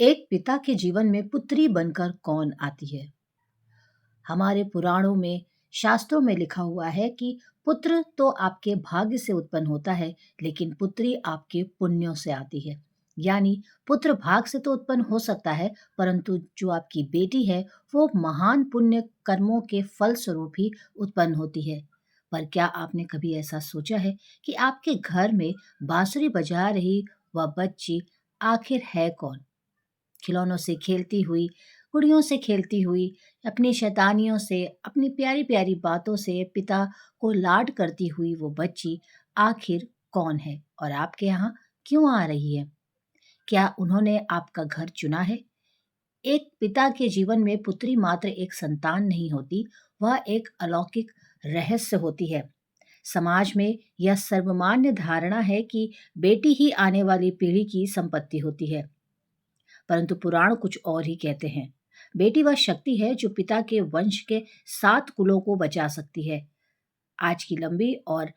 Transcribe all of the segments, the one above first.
एक पिता के जीवन में पुत्री बनकर कौन आती है? हमारे पुराणों में, शास्त्रों में लिखा हुआ है कि पुत्र तो आपके भाग्य से उत्पन्न होता है, लेकिन पुत्री आपके पुण्यों से आती है। यानी पुत्र भाग से तो उत्पन्न हो सकता है, परंतु जो आपकी बेटी है, वो महान पुण्य कर्मों के फल स्वरूप ही उत्पन्न होती है। पर क्या आपने कभी ऐसा सोचा है कि आपके घर में बांसुरी बजा रही वह बच्ची आखिर है कौन? खिलौनों से खेलती हुई, गुड़ियों से खेलती हुई, अपनी शैतानियों से, अपनी प्यारी-प्यारी बातों से पिता को लाड करती हुई वो बच्ची आखिर कौन है और आपके यहाँ क्यों आ रही है? क्या उन्होंने आपका घर चुना है? एक पिता के जीवन में पुत्री मात्र एक संतान नहीं होती, वह एक अलौकिक रहस्य होती है। समाज में यह सर्वमान्य धारणा है कि बेटी ही आने वाली पीढ़ी की संपत्ति होती है। परंतु पुराण कुछ और ही कहते हैं। बेटी वह शक्ति है जो पिता के वंश के 7 कुलों को बचा सकती है। आज की लंबी और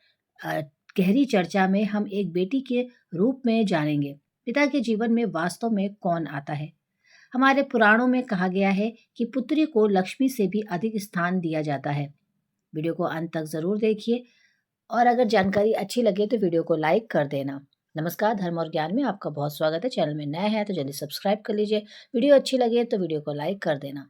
अ, गहरी चर्चा में हम एक बेटी के रूप में जानेंगे। पिता के जीवन में वास्तव में कौन आता है? हमारे पुराणों में कहा गया है कि पुत्री को लक्ष्मी से भी अधिक स्थान दिया जाता है। वीडियो को अंत तक ज़रूर देखिए और अगर जानकारी अच्छी लगे तो वीडियो को लाइक कर देना। नमस्कार, धर्म और ज्ञान में आपका बहुत स्वागत है। चैनल में नए हैं तो जल्दी सब्सक्राइब कर लीजिए। वीडियो अच्छी लगे तो वीडियो को लाइक कर देना।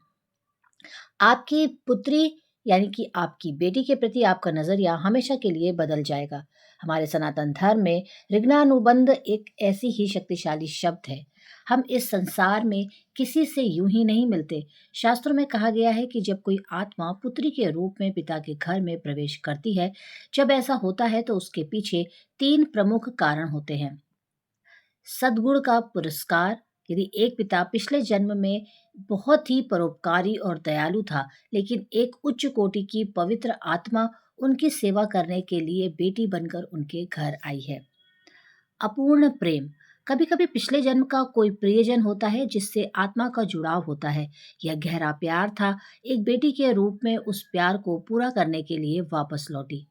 आपकी पुत्री यानी कि आपकी बेटी के प्रति आपका नज़रिया हमेशा के लिए बदल जाएगा। हमारे सनातन धर्म में ऋग्णानुबंध एक ऐसी ही शक्तिशाली शब्द है। हम इस संसार में किसी से यूं ही नहीं मिलते। शास्त्रों में कहा गया है कि जब कोई आत्मा पुत्री के रूप में पिता के घर में प्रवेश करती है, जब ऐसा होता है तो उसके पीछे 3 प्रमुख कारण होते हैं। सद्गुण का पुरस्कार, यदि एक पिता पिछले जन्म में बहुत ही परोपकारी और दयालु था, लेकिन एक उच्च कोटि की पवित्र आत्मा उनकी सेवा करने के लिए बेटी बनकर उनके घर आई है। अपूर्ण प्रेम, कभी कभी पिछले जन्म का कोई प्रियजन होता है जिससे आत्मा का जुड़ाव होता है। यह गहरा प्यार था, एक बेटी के रूप में उस प्यार को पूरा करने के लिए वापस लौटी।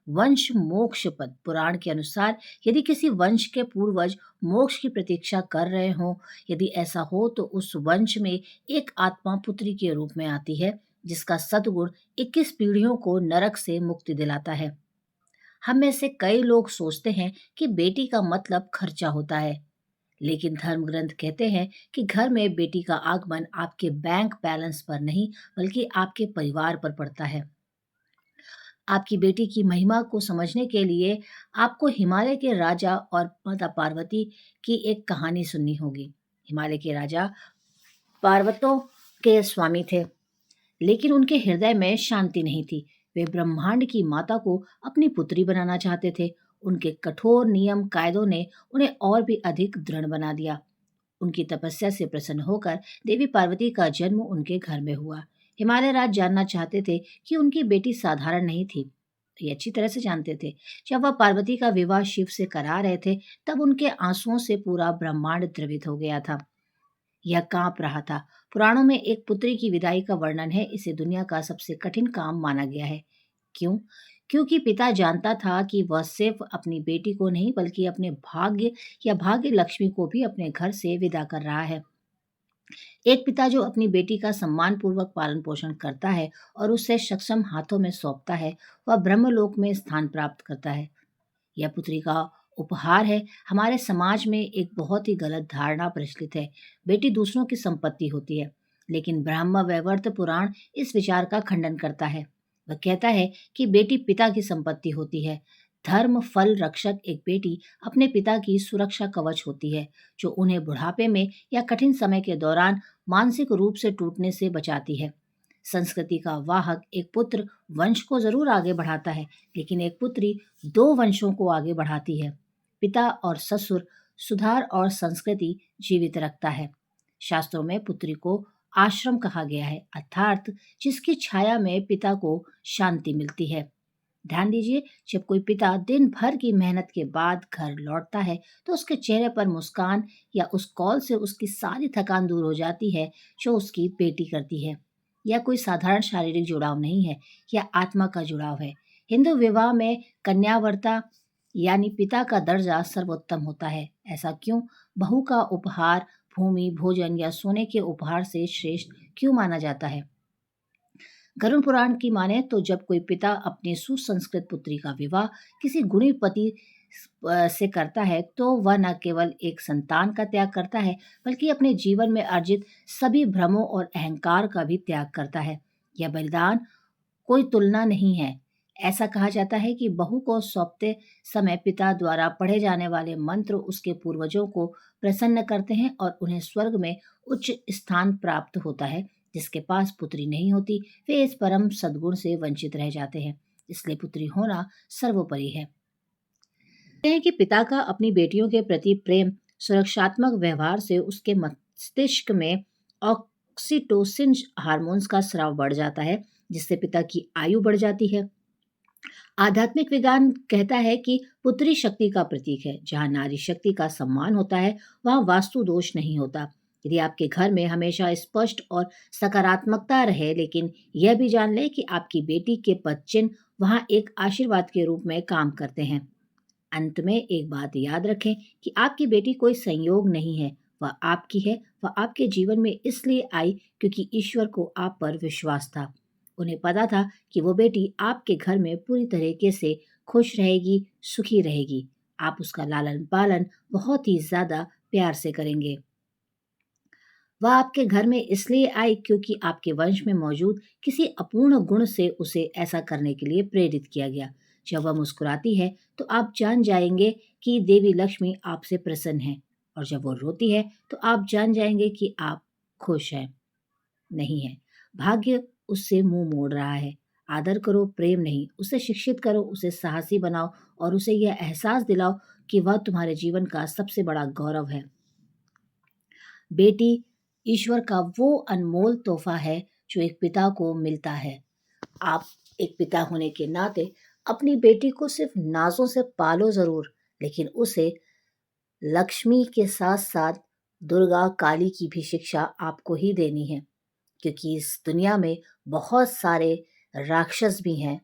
वंश मोक्ष पद, पुराण के अनुसार यदि किसी वंश के पूर्वज मोक्ष की प्रतीक्षा कर रहे हों, यदि ऐसा हो तो उस वंश में एक आत्मा पुत्री के रूप में आती है जिसका सद्गुण 21 पीढ़ियों को नरक से मुक्ति दिलाता है। हम में से कई लोग सोचते हैं कि बेटी का मतलब खर्चा होता है, लेकिन धर्म ग्रंथ कहते हैं कि घर में बेटी का आगमन आपके बैंक बैलेंस पर नहीं, बल्कि आपके परिवार पर पड़ता है। आपकी बेटी की महिमा को समझने के लिए आपको हिमालय के राजा और माता पार्वती की एक कहानी सुननी होगी। हिमालय के राजा पार्वतों के स्वामी थे, लेकिन उनके हृदय में शांति नहीं थी। वे ब्रह्मांड की माता को अपनी पुत्री बनाना चाहते थे। उनके कठोर नियम कायदों ने उन्हें और भी अधिक दृढ़ बना दिया। उनकी तपस्या से प्रसन्न होकर देवी पार्वती का जन्म उनके घर में हुआ। हिमालय राज जानना चाहते थे कि उनकी बेटी साधारण नहीं थी। ये अच्छी तरह से जानते थे। जब वह पार्वती का विवाह शिव से करा रहे थे, तब उनके आंसुओं से पूरा ब्रह्मांड द्रवित हो गया था। यह कांप रहा था। पुराणों में एक पुत्री की विदाई का वर्णन है। इसे दुनिया का सबसे कठिन काम माना गया है। क्यों? क्योंकि पिता जानता था कि वह सिर्फ अपनी बेटी को नहीं, बल्कि अपने भाग्य या भाग्य लक्ष्मी को भी अपने घर से विदा कर रहा है। एक पिता जो अपनी बेटी का सम्मान पूर्वक पालन पोषण करता है और उसे सक्षम हाथों में सौंपता है, वह ब्रह्मलोक में स्थान प्राप्त करता है। यह पुत्री का उपहार है। हमारे समाज में एक बहुत ही गलत धारणा प्रचलित है। बेटी दूसरों की संपत्ति होती है, लेकिन ब्रह्म वैवर्त पुराण इस विचार का खंडन करता है। वह कहता है कि बेटी पिता की संपत्ति होती है। धर्म फल रक्षक एक बेटी अपने पिता की सुरक्षा कवच होती है, जो उन्हें बुढ़ापे में या कठिन समय के दौरान मानसिक रूप से टूटने से बचाती है। संस्कृति का वाहक एक पुत्र वंश को जरूर आगे बढ़ाता है, लेकिन एक पुत्री 2 वंशों को आगे बढ़ाती है। पिता और ससुर सुधार और संस्कृति जीवित रखता है। शास्त्रों में पुत्री को आश्रम कहा गया है, अर्थात जिसकी छाया में पिता को शांति मिलती है। ध्यान दीजिए, जब कोई पिता दिन भर की मेहनत के बाद घर लौटता है, तो उसके चेहरे पर मुस्कान या उस कॉल से उसकी सारी थकान दूर हो जाती है जो उसकी बेटी करती है। यह कोई साधारण शारीरिक जुड़ाव नहीं है, यह आत्मा का जुड़ाव है। हिंदू विवाह में कन्यावर्ता यानी पिता का दर्जा सर्वोत्तम होता है। ऐसा क्यों? बहू का उपहार भूमि, भोजन या सोने के उपहार से श्रेष्ठ क्यों माना जाता है? गरुड़ पुराण की माने तो जब कोई पिता अपनी सुसंस्कृत पुत्री का विवाह किसी गुणी पति से करता है तो वह न केवल एक संतान का त्याग करता है बल्कि अपने जीवन में अर्जित सभी भ्रमों और अहंकार का भी त्याग करता है। यह बलिदान कोई तुलना नहीं है। ऐसा कहा जाता है कि बहू को सौंपते समय पिता द्वारा पढ़े जाने वाले मंत्र उसके पूर्वजों को प्रसन्न करते हैं और उन्हें स्वर्ग में उच्च स्थान प्राप्त होता है। जिसके पास पुत्री नहीं होती वे इस परम सद्गुण से वंचित रह जाते हैं। इसलिए पुत्री होना सर्वोपरि है। कहते हैं कि पिता का अपनी बेटियों के प्रति प्रेम सुरक्षात्मक व्यवहार से उसके मस्तिष्क में ऑक्सीटोसिन हार्मोन्स का स्राव बढ़ जाता है जिससे पिता की आयु बढ़ जाती है। आध्यात्मिक विज्ञान कहता है कि पुत्री शक्ति का प्रतीक है। जहाँ नारी शक्ति का सम्मान होता है वहाँ वास्तु दोष नहीं होता। यदि आपके घर में हमेशा स्पष्ट और सकारात्मकता रहे लेकिन यह भी जान ले कि आपकी बेटी के पद चिन्ह वहाँ एक आशीर्वाद के रूप में काम करते हैं। अंत में एक बात याद रखें कि आपकी बेटी कोई संयोग नहीं है, वह आपकी है। वह आपके जीवन में इसलिए आई क्योंकि ईश्वर को आप पर विश्वास था। उन्हें पता था कि वो बेटी आपके घर में पूरी तरीके से खुश रहेगी, सुखी रहेगी। आप उसका लालन पालन बहुत ही ज्यादा प्यार से करेंगे। वह आपके घर में इसलिए आई क्योंकि आपके वंश में मौजूद किसी अपूर्ण गुण से उसे ऐसा करने के लिए प्रेरित किया गया। जब वह मुस्कुराती है तो आप जान जाएंगे कि देवी लक्ष्मी आपसे प्रसन्न है और जब वो रोती है तो आप जान जाएंगे कि आप खुश हैं नहीं है। भाग्य उससे मुंह मोड़ रहा है। आदर करो, प्रेम नहीं। उसे शिक्षित करो, उसे साहसी बनाओ और उसे यह एहसास दिलाओ कि वह तुम्हारे जीवन का सबसे बड़ा गौरव है। बेटी ईश्वर का वो अनमोल तोहफा है जो एक पिता को मिलता है। आप एक पिता होने के नाते अपनी बेटी को सिर्फ नाजों से पालो जरूर, लेकिन उसे लक्ष्मी के साथ साथ दुर्गा काली की भी शिक्षा आपको ही देनी है। क्योंकि इस दुनिया में बहुत सारे राक्षस भी हैं,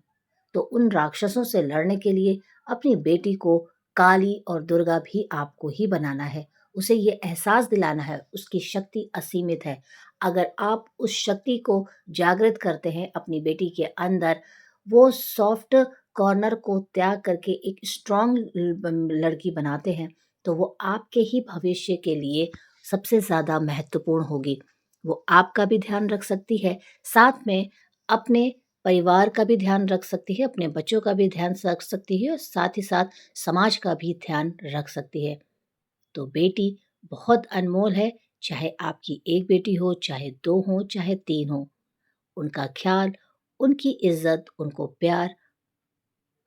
तो उन राक्षसों से लड़ने के लिए अपनी बेटी को काली और दुर्गा भी आपको ही बनाना है। उसे ये एहसास दिलाना है उसकी शक्ति असीमित है। अगर आप उस शक्ति को जागृत करते हैं अपनी बेटी के अंदर, वो सॉफ्ट कॉर्नर को त्याग करके एक स्ट्रांग लड़की बनाते हैं, तो वो आपके ही भविष्य के लिए सबसे ज़्यादा महत्वपूर्ण होगी। वो आपका भी ध्यान रख सकती है, साथ में अपने परिवार का भी ध्यान रख सकती है, अपने बच्चों का भी ध्यान रख सकती है और साथ ही साथ समाज का भी ध्यान रख सकती है। तो बेटी बहुत अनमोल है, चाहे आपकी एक बेटी हो, चाहे 2 हो, चाहे 3 हो। उनका ख्याल, उनकी इज़्ज़त, उनको प्यार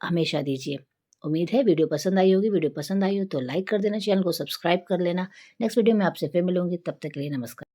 हमेशा दीजिए। उम्मीद है वीडियो पसंद आई होगी। वीडियो पसंद आई हो तो लाइक कर देना, चैनल को सब्सक्राइब कर लेना। नेक्स्ट वीडियो में आपसे फिर मिलूँगी, तब तक के लिए नमस्कार।